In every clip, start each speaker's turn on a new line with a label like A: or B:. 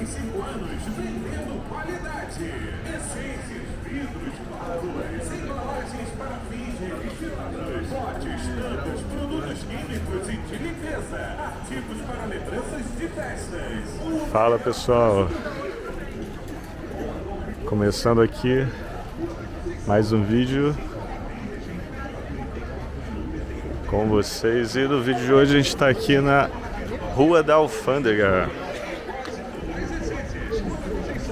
A: 25 anos vendendo qualidade. Essências, vidros, válvulas, embalagens para fins refrigeradores, potes, tampas, produtos químicos e de limpeza, artigos para lembranças de festas.
B: Fala pessoal, começando aqui mais um vídeo com vocês, e no vídeo de hoje a gente está aqui na Rua da Alfândega.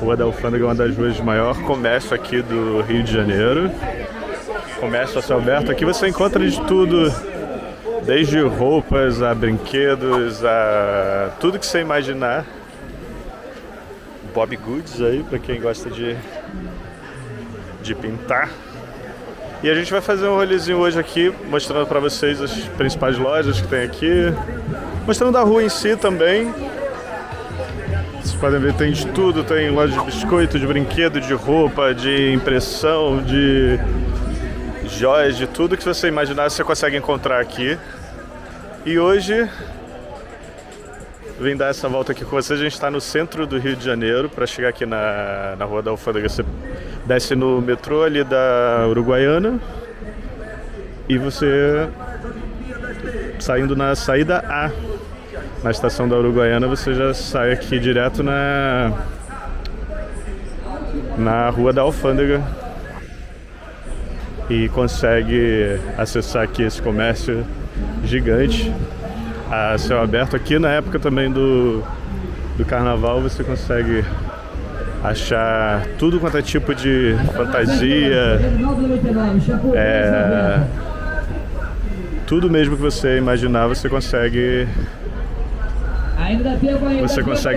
B: Rua da Alfândega é uma das ruas de maior comércio aqui do Rio de Janeiro. Comércio a céu aberto. Aqui você encontra de tudo, desde roupas a brinquedos, a tudo que você imaginar. Bob Goods aí, para quem gosta de pintar. E a gente vai fazer um rolezinho hoje aqui, mostrando para vocês as principais lojas que tem aqui, mostrando a rua em si também. Vocês podem ver, tem de tudo, tem loja de biscoito, de brinquedo, de roupa, de impressão, de joias, de tudo que você imaginar você consegue encontrar aqui. E hoje vim dar essa volta aqui com vocês. A gente está no centro do Rio de Janeiro. Para chegar aqui na Rua da Alfândega, você desce no metrô ali da Uruguaiana e você, saindo na saída A, na estação da Uruguaiana, você já sai aqui direto na Rua da Alfândega e consegue acessar aqui esse comércio gigante a céu aberto. Aqui na época também do carnaval você consegue achar tudo quanto é tipo de fantasia, tudo mesmo que você imaginar você consegue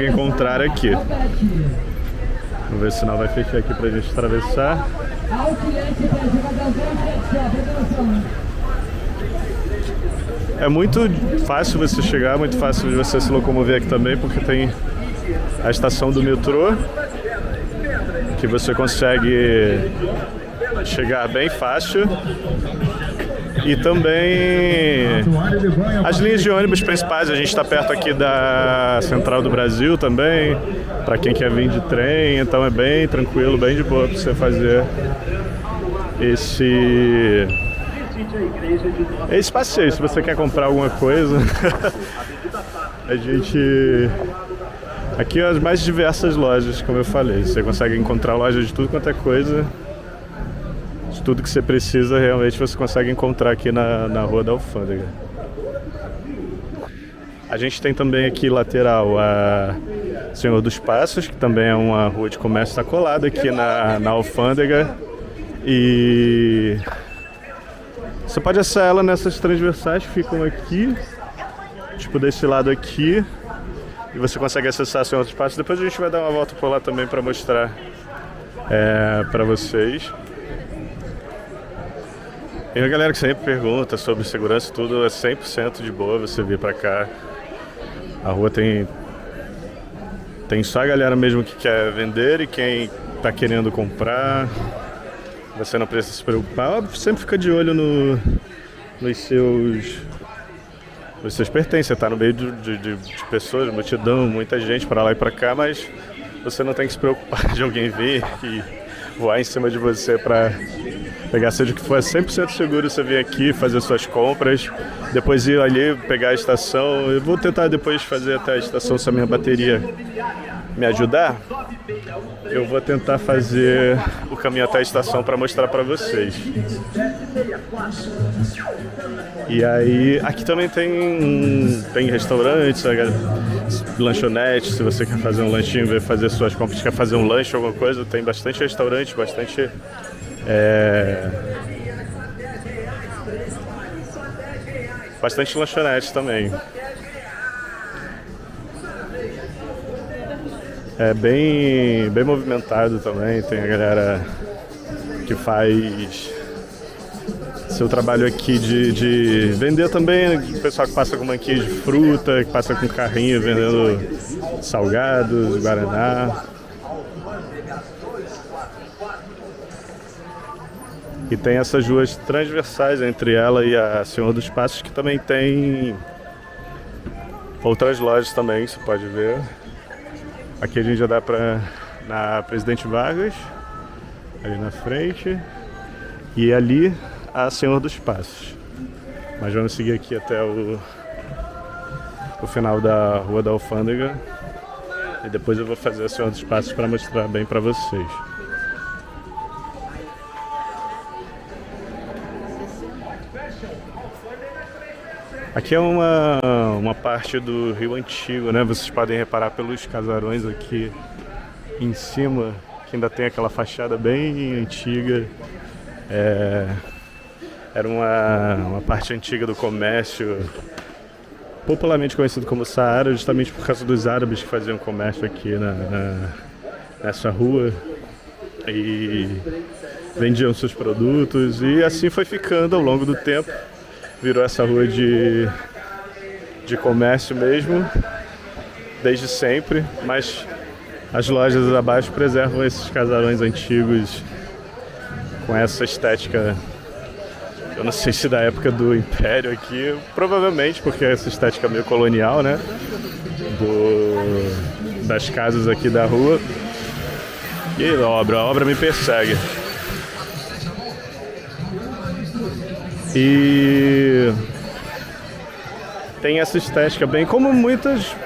B: encontrar aqui. Vamos ver se não vai fechar aqui pra gente atravessar. É muito fácil você chegar, muito fácil de você se locomover aqui também, porque tem a estação do metrô, que você consegue chegar bem fácil, e também as linhas de ônibus principais. A gente está perto aqui da Central do Brasil também, para quem quer vir de trem, então é bem tranquilo, bem de boa para você fazer esse passeio. Se você quer comprar alguma coisa, a gente... Aqui as mais diversas lojas, como eu falei. Você consegue encontrar lojas de tudo quanto é coisa. De tudo que você precisa, realmente você consegue encontrar aqui na Rua da Alfândega. A gente tem também aqui lateral a Senhor dos Passos, que também é uma rua de comércio, está colada aqui na Alfândega. E você pode acessar ela nessas transversais que ficam aqui, tipo desse lado aqui. E você consegue acessar Senhor dos Passos. Depois a gente vai dar uma volta por lá também para mostrar para vocês. E a galera que sempre pergunta sobre segurança, tudo é 100% de boa você vir para cá. A rua tem só a galera mesmo que quer vender e quem tá querendo comprar. Você não precisa se preocupar. Óbvio, sempre fica de olho nos seus pertences. Você tá no meio de pessoas, multidão, muita gente para lá e para cá, mas você não tem que se preocupar de alguém vir e voar em cima de você para pegar, seja o que for. É 100% seguro você vir aqui, fazer suas compras, depois ir ali, pegar a estação. Eu vou tentar depois fazer até a estação, se a minha bateria me ajudar. Eu vou tentar fazer o caminho até a estação para mostrar para vocês. E aí, aqui também tem restaurantes, lanchonetes. Se você quer fazer um lanchinho, ver fazer suas compras, quer fazer um lanche, alguma coisa, tem bastante restaurante, bastante lanchonete também. É bem movimentado também. Tem a galera que faz seu trabalho aqui de vender também. O pessoal que passa com banquinha de fruta, que passa com carrinho vendendo salgados, guaraná. E tem essas ruas transversais entre ela e a Senhor dos Passos, que também tem outras lojas também, você pode ver. Aqui a gente já dá na Presidente Vargas, ali na frente, e ali a Senhor dos Passos. Mas vamos seguir aqui até o final da Rua da Alfândega, e depois eu vou fazer a Senhor dos Passos para mostrar bem para vocês. Aqui é uma parte do Rio Antigo, né? Vocês podem reparar pelos casarões aqui em cima, que ainda tem aquela fachada bem antiga. Era uma parte antiga do comércio, popularmente conhecido como Saara, justamente por causa dos árabes que faziam comércio aqui nessa rua e vendiam seus produtos, e assim foi ficando ao longo do tempo. Virou essa rua de comércio mesmo, desde sempre, mas as lojas abaixo preservam esses casarões antigos com essa estética, eu não sei se da época do Império aqui, provavelmente, porque é essa estética meio colonial, né, das casas aqui da rua. E a obra me persegue. E tem essa estética bem como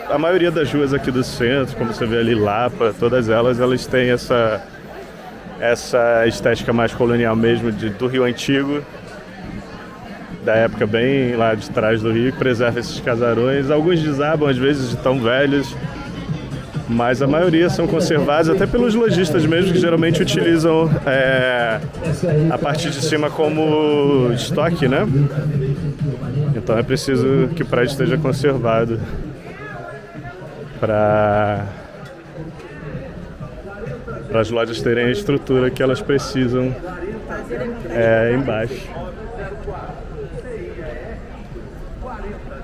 B: a maioria das ruas aqui do centro, como você vê ali, Lapa, todas elas têm essa estética mais colonial mesmo, do Rio Antigo, da época bem lá de trás do Rio, que preserva esses casarões. Alguns desabam às vezes de tão velhos, mas a maioria são conservados até pelos lojistas mesmo, que geralmente utilizam a parte de cima como estoque, né? Então é preciso que o prédio esteja conservado para as lojas terem a estrutura que elas precisam embaixo.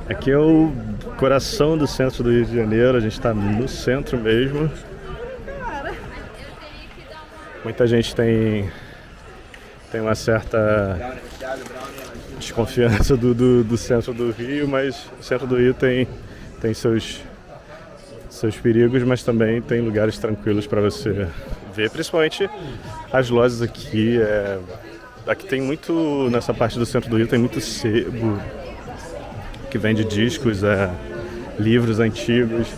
B: Aqui é o coração do centro do Rio de Janeiro, a gente está no centro mesmo. Muita gente tem uma certa desconfiança do centro do Rio, mas o centro do Rio tem seus perigos, mas também tem lugares tranquilos para você ver, principalmente as lojas aqui. Aqui tem muito, nessa parte do centro do Rio, tem muito sebo que vende discos, livros antigos.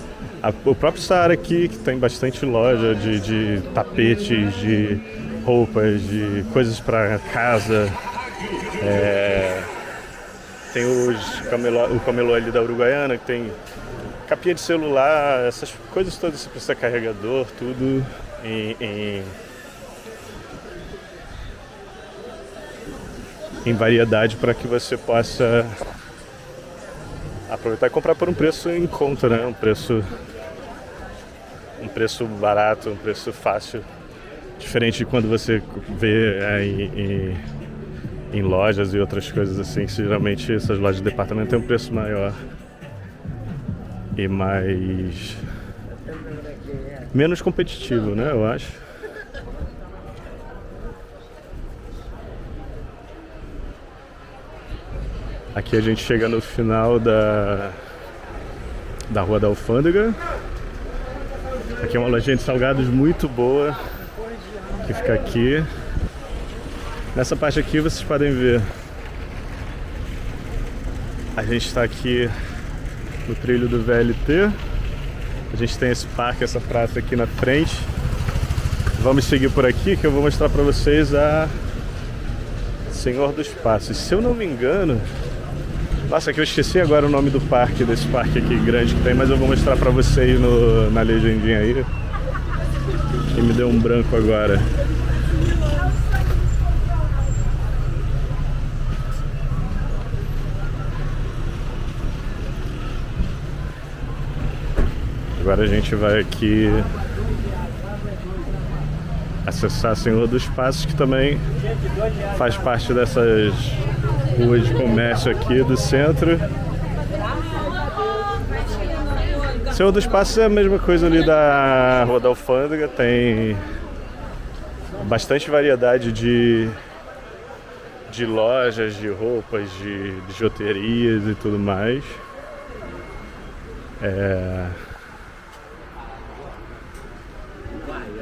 B: O próprio Saara aqui, que tem bastante loja de tapetes, de roupas, de coisas para casa. Tem o camelô ali da Uruguaiana, que tem capinha de celular, essas coisas todas, você precisa carregador, tudo em variedade para que você possa aproveitar e comprar por um preço em conta, né? Um preço barato, um preço fácil, diferente de quando você vê em lojas e outras coisas assim, que geralmente essas lojas de departamento têm um preço maior e menos competitivo, né? Eu acho. Aqui a gente chega no final da Rua da Alfândega. Aqui é uma lojinha de salgados muito boa, que fica aqui. Nessa parte aqui vocês podem ver, a gente está aqui no trilho do VLT. A gente tem esse parque, essa praça aqui na frente. Vamos seguir por aqui que eu vou mostrar para vocês a Senhor dos Passos. Se eu não me engano, nossa, que eu esqueci agora o nome do parque, desse parque aqui grande que tem, mas eu vou mostrar pra vocês na legendinha aí. Que me deu um branco agora. Agora a gente vai aqui acessar Senhor dos Passos, que também faz parte dessas ruas de comércio aqui do centro. Senhor dos Passos é a mesma coisa ali da Rua da Alfândega, tem bastante variedade de lojas, de roupas, de bijuterias e tudo mais.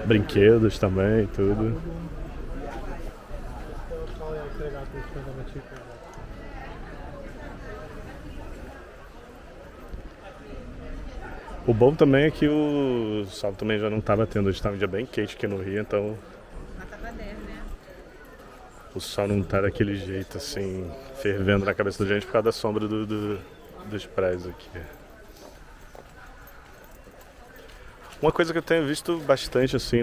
B: brinquedos também, tudo. O bom também é que o sol também já não estava tendo, estava um dia bem quente aqui no Rio, então o sol não tá daquele jeito assim, fervendo na cabeça da gente por causa da sombra dos prédios aqui. Uma coisa que eu tenho visto bastante assim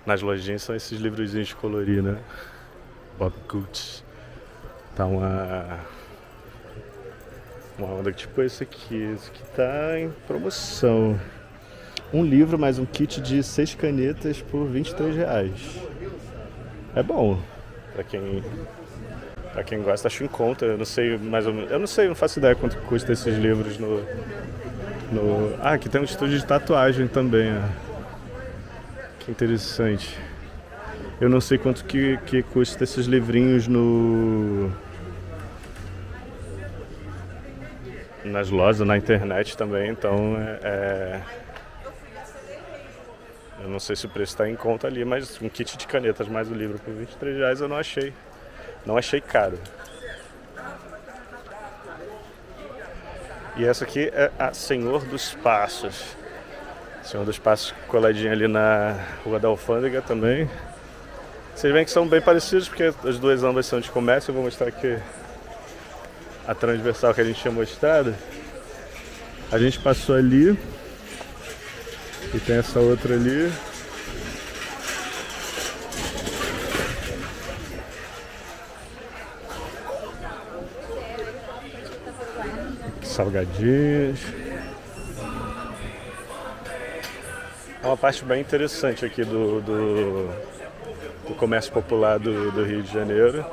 B: nas lojinhas são esses livrozinhos de colorir, né? Bob Goods. Tá uma onda tipo esse aqui tá em promoção. Um livro mais um kit de 6 canetas por R$ 23. É bom, pra quem gosta, acho em conta. Eu não sei mais ou menos, eu não faço ideia quanto custa esses livros aqui tem um estúdio de tatuagem também, ó. Que interessante. Eu não sei quanto que custa esses livrinhos nas lojas, na internet também, então eu não sei se o preço está em conta ali, mas um kit de canetas mais o livro por R$ 23 eu não achei caro. E essa aqui é a Senhor dos Passos. Senhor dos Passos coladinha ali na Rua da Alfândega também. Vocês veem que são bem parecidos porque as duas ambas são de comércio. Eu vou mostrar aqui a transversal que a gente tinha mostrado. A gente passou ali e tem essa outra ali. Salgadinhos. É uma parte bem interessante aqui do comércio popular do Rio de Janeiro.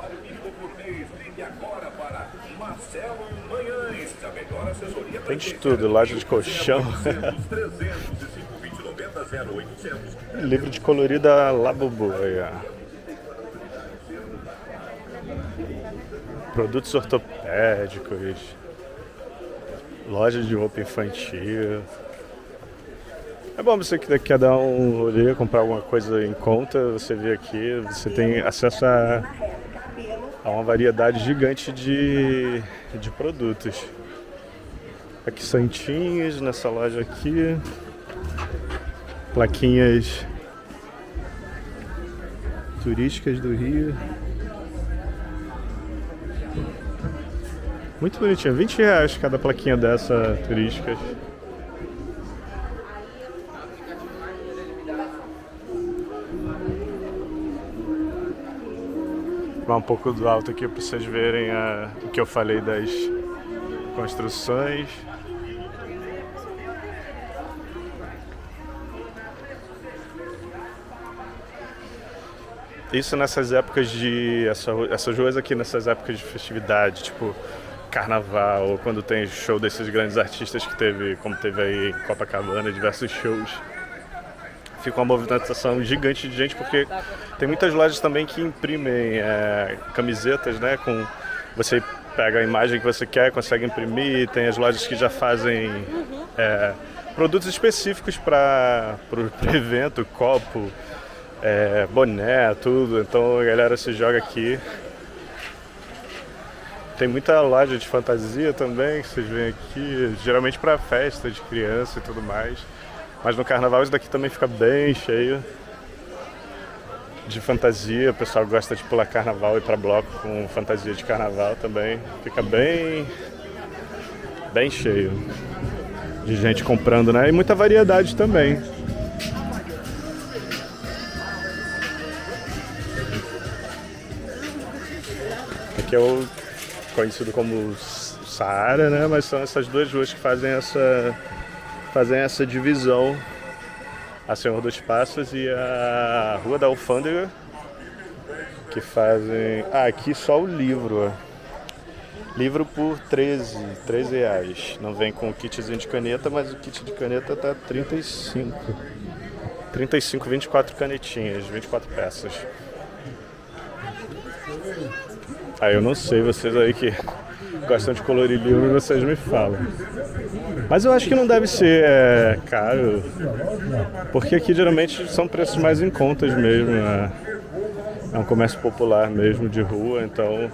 B: Tem de tudo, loja de colchão. Livro de colorir da Labubu. Produtos ortopédicos. Loja de roupa infantil. É bom você que quer dar um rolê, comprar alguma coisa em conta, você vê aqui, você tem acesso a uma variedade gigante de produtos. Aqui santinhas nessa loja aqui, plaquinhas turísticas do Rio. Muito bonitinho, R$ 20 cada plaquinha dessa turísticas. Vou dar um pouco do alto aqui para vocês verem o que eu falei das construções. Isso nessas épocas essas ruas aqui nessas épocas de festividade, tipo carnaval, ou quando tem show desses grandes artistas como teve aí em Copacabana, diversos shows. Fica uma movimentação gigante de gente, porque tem muitas lojas também que imprimem camisetas, né? Você pega a imagem que você quer, consegue imprimir, tem as lojas que já fazem produtos específicos para o evento, copo, boné, tudo. Então a galera se joga aqui. Tem muita loja de fantasia também, que vocês veem aqui, geralmente para festa de criança e tudo mais. Mas no carnaval isso daqui também fica bem cheio de fantasia. O pessoal gosta de pular carnaval e ir para bloco com fantasia de carnaval também. Fica bem cheio de gente comprando, né? E muita variedade também. Aqui é o conhecido como Saara, né? Mas são essas duas ruas que fazem essa divisão, a Senhor dos Passos e a Rua da Alfândega, que fazem... aqui só o livro, ó. Livro por R$ 13. Não vem com o kitzinho de caneta, mas o kit de caneta tá 35, 24 canetinhas, 24 peças. Eu não sei, vocês aí que gostam de colorir livro, vocês me falam. Mas eu acho que não deve ser caro, porque aqui geralmente são preços mais em contas mesmo. É um comércio popular mesmo, de rua, então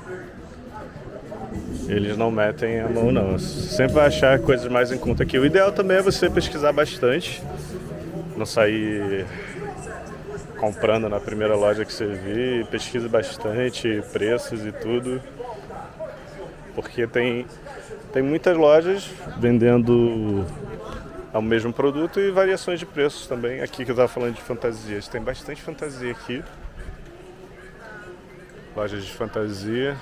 B: eles não metem a mão não. Você sempre vai achar coisas mais em conta aqui. O ideal também é você pesquisar bastante, não sair comprando na primeira loja que você vir, pesquisa bastante preços e tudo, porque tem muitas lojas vendendo o mesmo produto e variações de preços também. Aqui que eu estava falando de fantasias, tem bastante fantasia aqui, lojas de fantasia.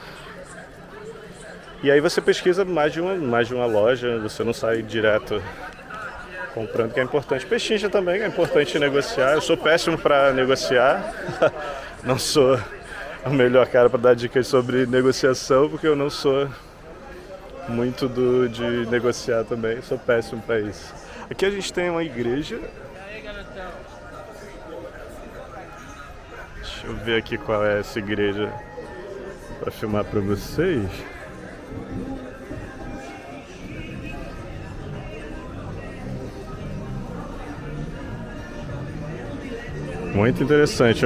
B: E aí você pesquisa mais de uma loja, você não sai direto comprando, que é importante. Pechincha também, é importante negociar. Eu sou péssimo para negociar, não sou o melhor cara para dar dicas sobre negociação, porque eu não sou muito de negociar também, sou péssimo para isso. Aqui a gente tem uma igreja. Deixa eu ver aqui qual é essa igreja para filmar para vocês. Muito interessante.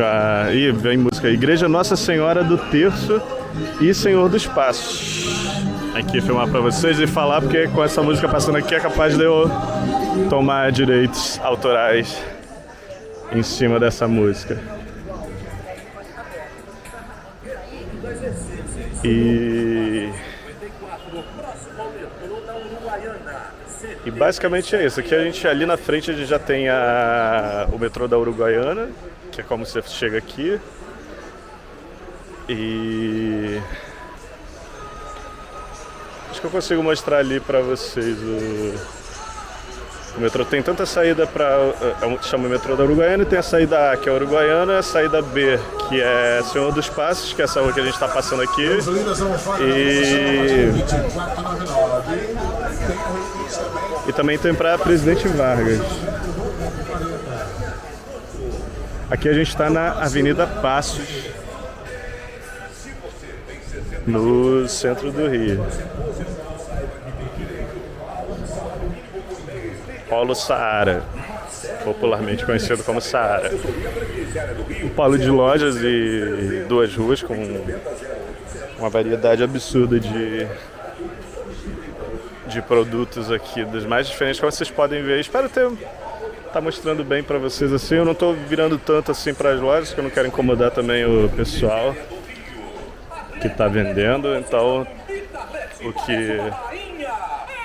B: E vem música. Igreja Nossa Senhora do Terço e Senhor dos Passos. Aqui filmar pra vocês e falar, porque com essa música passando aqui é capaz de eu tomar direitos autorais em cima dessa música. E basicamente é isso. Aqui ali na frente a gente já tem o metrô da Uruguaiana, que é como você chega aqui. E acho que eu consigo mostrar ali pra vocês o metrô. Tem tanta saída chama o metrô da Uruguaiana, e tem a saída A, que é a Uruguaiana, a saída B, que é Senhor dos Passos, que é essa rua que a gente está passando aqui. E também tem para Presidente Vargas. Aqui a gente está na Avenida Passos, no centro do Rio. Polo Saara, popularmente conhecido como Saara. Um polo de lojas e 2 ruas com uma variedade absurda de produtos aqui, dos mais diferentes, como vocês podem ver. Espero estar mostrando bem para vocês assim. Eu não estou virando tanto assim para as lojas, que eu não quero incomodar também o pessoal que está vendendo, então o que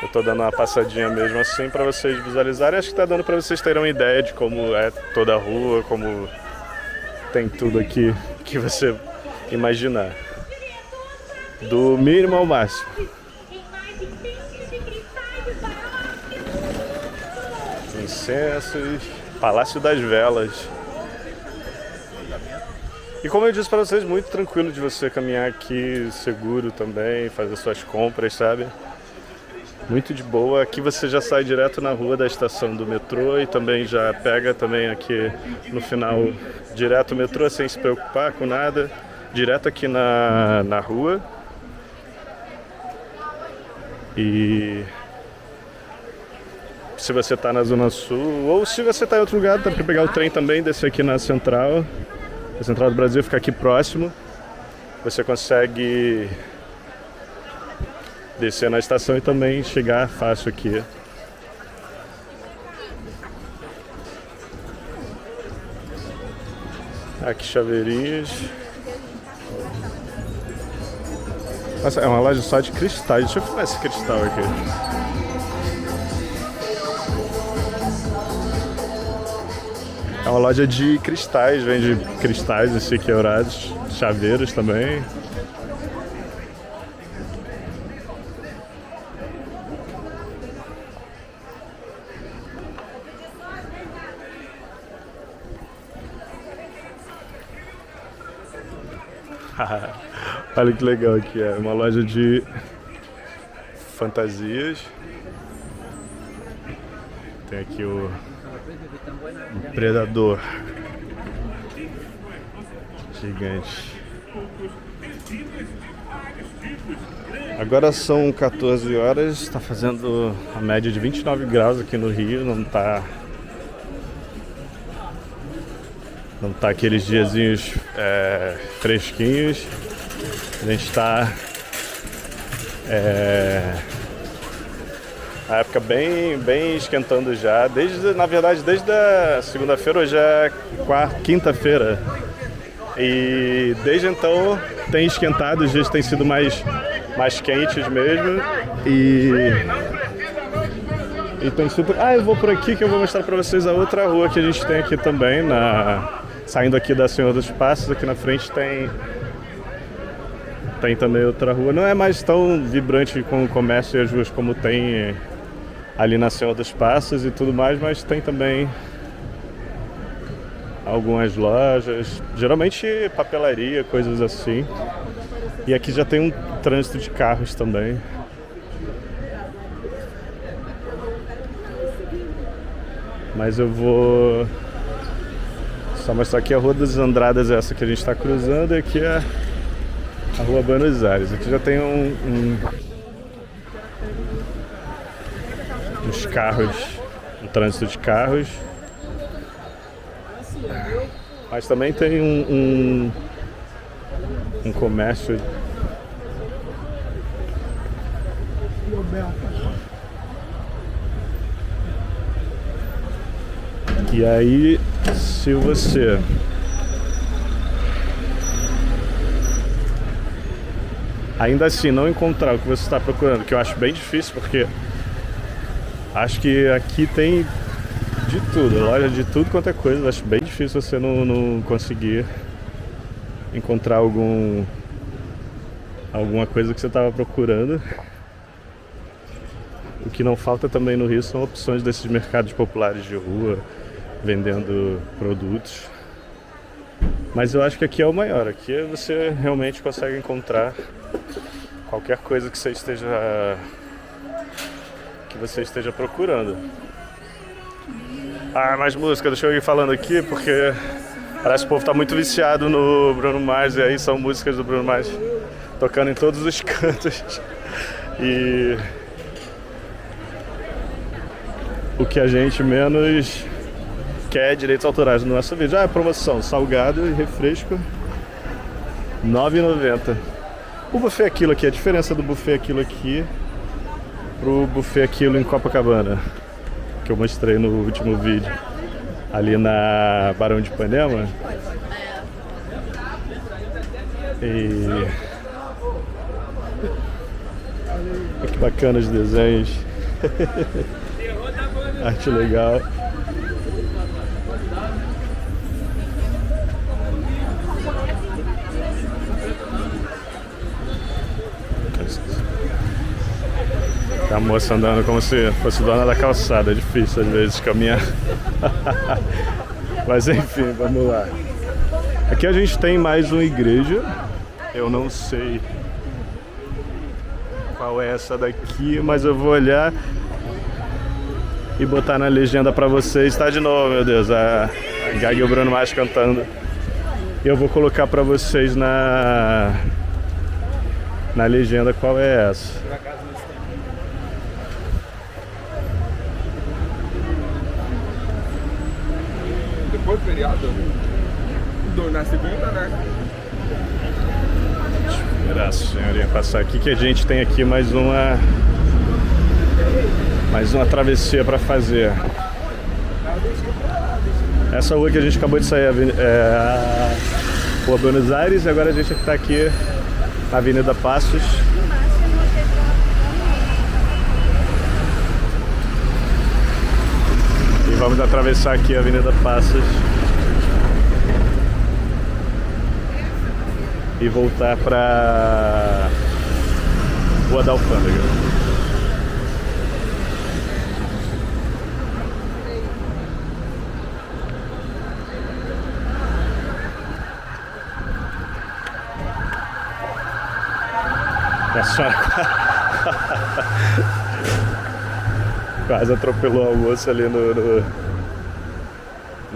B: eu tô dando uma passadinha mesmo assim para vocês visualizarem. Acho que tá dando para vocês terem uma ideia de como é toda a rua, como tem tudo aqui que você imaginar, do mínimo ao máximo. Incensos, Palácio das Velas. E como eu disse para vocês, muito tranquilo de você caminhar aqui, seguro também, fazer suas compras, sabe? Muito de boa. Aqui você já sai direto na rua da estação do metrô e também já pega também aqui no final direto o metrô sem se preocupar com nada, direto aqui na rua. E se você está na Zona Sul ou se você está em outro lugar, dá para pegar o trem também, descer aqui na Central. A Central do Brasil fica aqui próximo. Você consegue descer na estação e também chegar fácil aqui. Aqui chaveirinhas. Nossa, é uma loja só de cristais. Deixa eu filmar esse cristal aqui. É uma loja de cristais, vende cristais assim quebrados, chaveiros também. Olha que legal aqui, é uma loja de fantasias. Tem aqui o Predador gigante. Agora são 14 horas, está fazendo a média de 29 graus aqui no Rio, não tá aqueles diazinhos fresquinhos. A gente está a época bem esquentando já, na verdade desde a segunda-feira, hoje é quinta-feira, e desde então tem esquentado, os dias têm sido mais quentes mesmo, e tem super... eu vou por aqui que eu vou mostrar pra vocês a outra rua que a gente tem aqui também, saindo aqui da Senhor dos Passos. Aqui na frente tem também outra rua, não é mais tão vibrante com o comércio e as ruas como tem ali na Senhor dos Passos e tudo mais, mas tem também algumas lojas, geralmente papelaria, coisas assim. E aqui já tem um trânsito de carros também. Mas eu vou só mostrar aqui a Rua das Andradas, essa que a gente está cruzando, e aqui é a Rua Buenos Aires. Aqui já tem uns carros, um trânsito de carros. Mas também tem um comércio. E aí, se você ainda assim não encontrar o que você está procurando, que eu acho bem difícil, porque acho que aqui tem de tudo, loja de tudo quanto é coisa. Eu acho bem difícil você não conseguir encontrar alguma coisa que você estava procurando. O que não falta também no Rio são opções desses mercados populares de rua, vendendo produtos. Mas eu acho que aqui é o maior. Aqui você realmente consegue encontrar qualquer coisa que você esteja procurando. Mais música, deixa eu ir falando aqui, porque parece que o povo tá muito viciado no Bruno Mars, e aí são músicas do Bruno Mars tocando em todos os cantos. E o que a gente menos quer é direitos autorais no nosso vídeo. Promoção, salgado e refresco, R$ 9,90. O buffet Aquilo aqui, a diferença do buffet Aquilo aqui pro buffet Aquilo em Copacabana, que eu mostrei no último vídeo, ali na Barão de Ipanema. E que bacana os desenhos. Arte legal. A moça andando como se fosse dona da calçada. É difícil às vezes caminhar. Mas enfim, vamos lá. Aqui a gente tem mais uma igreja. Eu não sei qual é essa daqui, mas eu vou olhar e botar na legenda pra vocês. Tá de novo, meu Deus, a Gaga e o Bruno Mars cantando. E eu vou colocar pra vocês na legenda qual é essa.
C: Depois do feriado, na segunda, né?
B: Esperar a senhorinha passar aqui, que a gente tem aqui mais uma travessia para fazer. Essa rua que a gente acabou de sair é a Rua Buenos Aires, e agora a gente está aqui na Avenida Passos. E vamos atravessar aqui a Avenida Passos e voltar para Rua da Alfândega. A senhora quase atropelou a moça ali no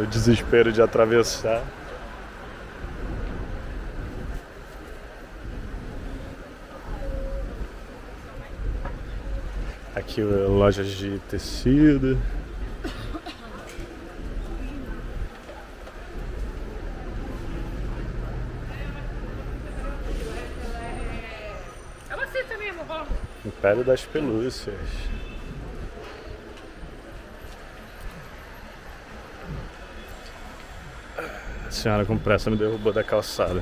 B: desespero de atravessar. Aqui lojas de tecido. Império das Pelúcias. A senhora com pressa me derrubou da calçada.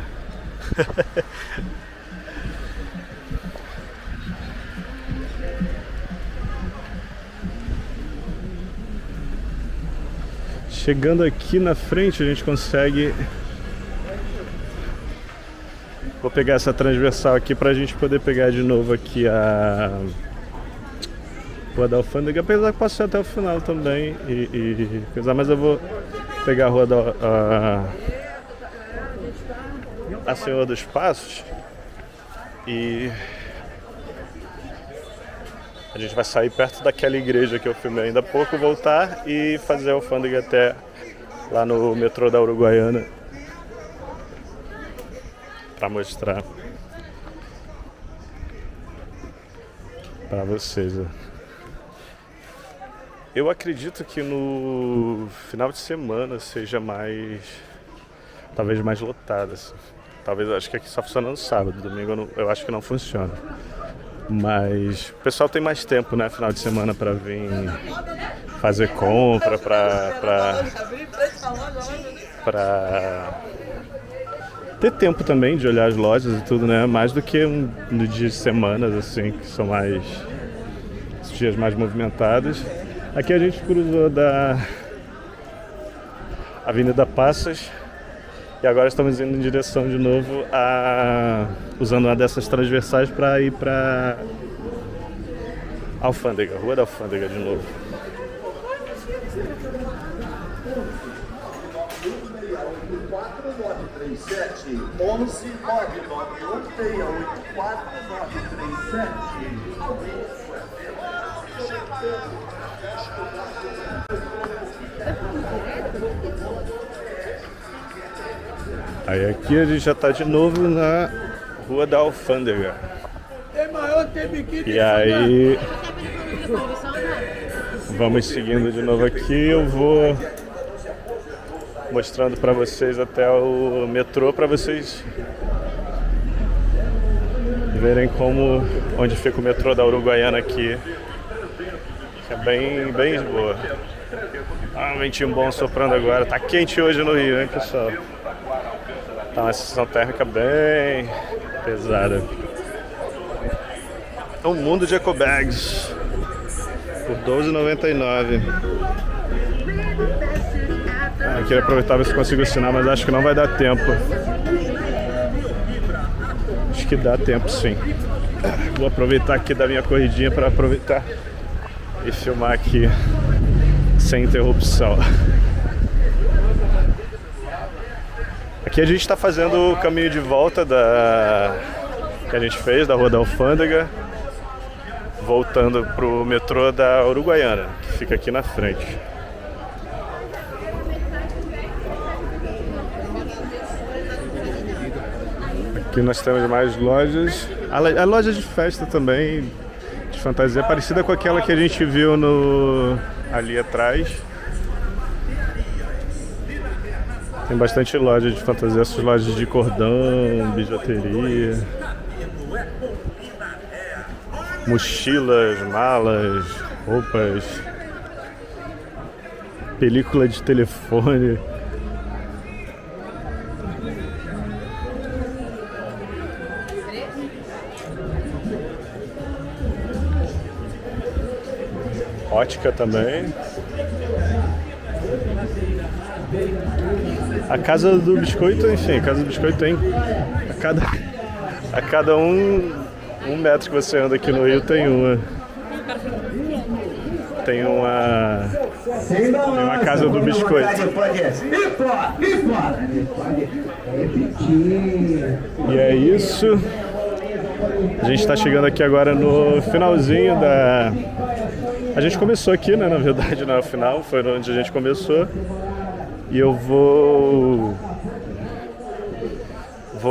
B: Chegando aqui na frente a gente consegue... Vou pegar essa transversal aqui pra gente poder pegar de novo aqui a Rua da Alfândega, apesar que posso ir até o final também e coisa, mas eu vou pegar a Rua a Senhor dos Passos e a gente vai sair perto daquela igreja que eu filmei ainda há pouco, voltar e fazer a Alfândega até lá no metrô da Uruguaiana para mostrar para vocês. Eu acredito que no final de semana seja talvez mais lotado, assim. Talvez, acho que aqui só funciona no sábado, domingo eu acho que não funciona. Mas o pessoal tem mais tempo, né, final de semana para vir fazer compra, para ter tempo também de olhar as lojas e tudo, né? Mais do que no dia de semanas, assim, que são os dias mais movimentados. Aqui a gente cruzou da Avenida Passas e agora estamos indo em direção de novo usando uma dessas transversais para ir para Alfândega, Rua da Alfândega de novo. Aí aqui a gente já está de novo na Rua da Alfândega. E aí vamos seguindo de novo aqui. Eu vou mostrando para vocês até o metrô, para vocês verem onde fica o metrô da Uruguaiana aqui. Que é bem de boa. Um ventinho bom soprando agora. Tá quente hoje no Rio, hein, pessoal? Tá uma sensação térmica bem pesada. Um mundo de ecobags por R$12,99. Eu queria aproveitar ver se consigo assinar, mas acho que não vai dar tempo. Acho que dá tempo, sim. Vou aproveitar aqui da minha corridinha para aproveitar e filmar aqui sem interrupção. Aqui a gente está fazendo o caminho de volta que a gente fez da Rua da Alfândega, voltando pro metrô da Uruguaiana, que fica aqui na frente. Aqui nós temos mais lojas. A loja de festa também, de fantasia, parecida com aquela que a gente viu ali atrás. Tem bastante loja de fantasia, essas lojas de cordão, bijuteria, mochilas, malas, roupas, película de telefone. Ótica também. A Casa do Biscoito, enfim, a Casa do Biscoito tem a cada um metro que você anda aqui no Rio tem uma Casa do Biscoito. E é isso. A gente está chegando aqui agora no finalzinho a gente começou aqui, né? Na verdade, não é o final, foi onde a gente começou. E eu vou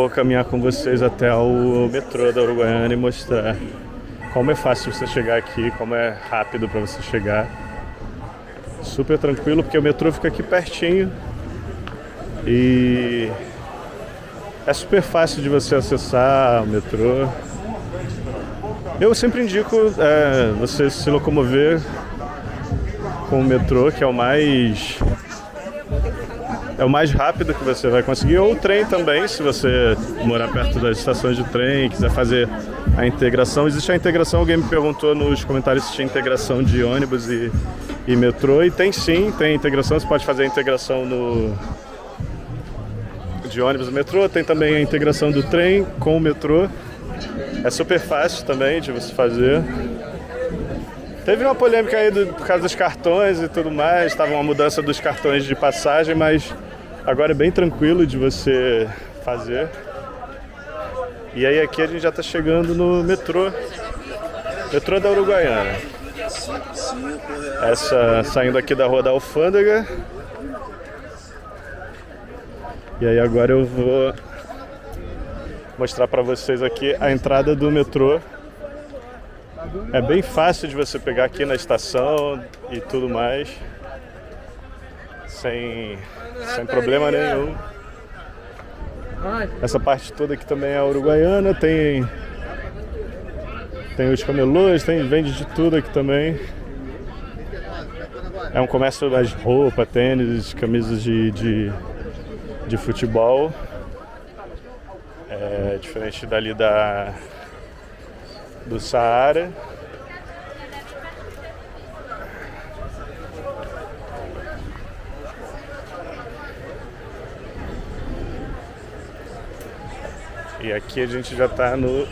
B: caminhar com vocês até o metrô da Uruguaiana e mostrar como é fácil você chegar aqui, como é rápido para você chegar. Super tranquilo, porque o metrô fica aqui pertinho e é super fácil de você acessar o metrô. Eu sempre indico você se locomover com o metrô, que é o mais rápido que você vai conseguir, ou o trem também, se você morar perto das estações de trem, quiser fazer a integração. Existe a integração, alguém me perguntou nos comentários se tinha integração de ônibus e metrô, e tem sim, tem integração, você pode fazer a integração de ônibus e metrô, tem também a integração do trem com o metrô, é super fácil também de você fazer. Teve uma polêmica aí por causa dos cartões e tudo mais, estava uma mudança dos cartões de passagem, mas agora é bem tranquilo de você fazer. E aí aqui a gente já está chegando no metrô da Uruguaiana. Saindo aqui da Rua da Alfândega. E aí agora eu vou mostrar para vocês aqui a entrada do metrô. É bem fácil de você pegar aqui na estação e tudo mais, sem problema nenhum. Essa parte toda aqui também é a Uruguaiana, tem os camelôs, vende de tudo aqui também. É um comércio de roupa, tênis, camisas de futebol. É diferente dali do Saara. E aqui a gente já está no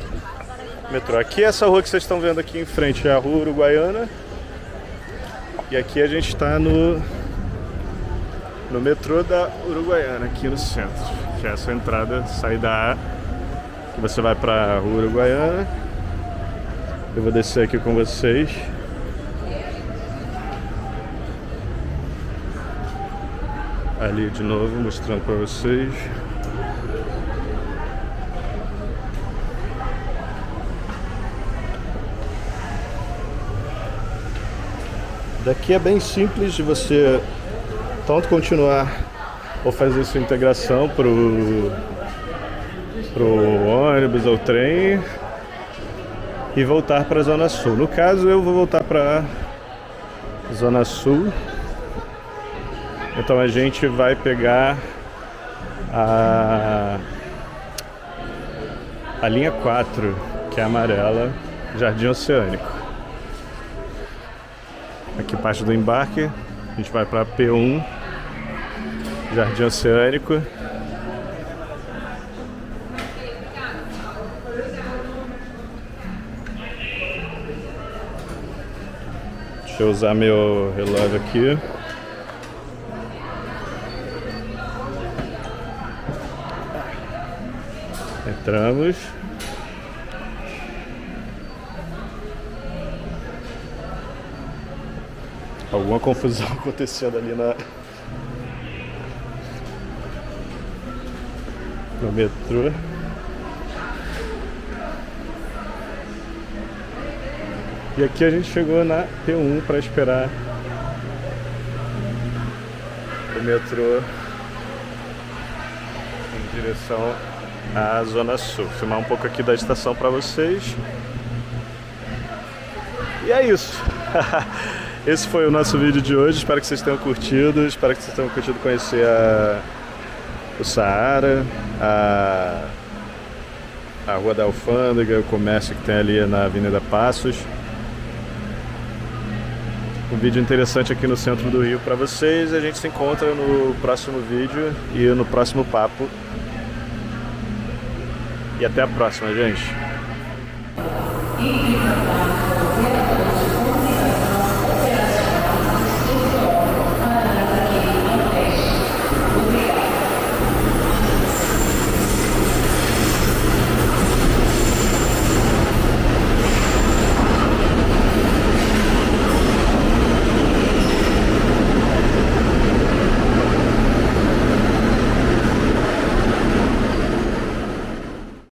B: metrô. Aqui essa rua que vocês estão vendo aqui em frente é a Rua Uruguaiana. E aqui a gente está no metrô da Uruguaiana, aqui no centro. Que é essa entrada, saída A, que você vai para a Rua Uruguaiana. Eu vou descer aqui com vocês. Ali de novo, mostrando para vocês. Daqui é bem simples de você tanto continuar ou fazer sua integração pro ônibus ou trem e voltar para a Zona Sul. No caso, eu vou voltar para a Zona Sul. Então a gente vai pegar a linha 4, que é a amarela, Jardim Oceânico. Aqui parte do embarque, a gente vai para P1, Jardim Oceânico. Deixa eu usar meu relógio aqui. Entramos. Alguma confusão acontecendo ali no metrô. E aqui a gente chegou na P1 para esperar o metrô em direção à Zona Sul. Vou filmar um pouco aqui da estação para vocês. E é isso. Esse foi o nosso vídeo de hoje. Espero que vocês tenham curtido. Espero que vocês tenham curtido conhecer o Saara, a Rua da Alfândega, o comércio que tem ali na Avenida Passos. Um vídeo interessante aqui no centro do Rio para vocês. A gente se encontra no próximo vídeo e no próximo papo. E até a próxima, gente.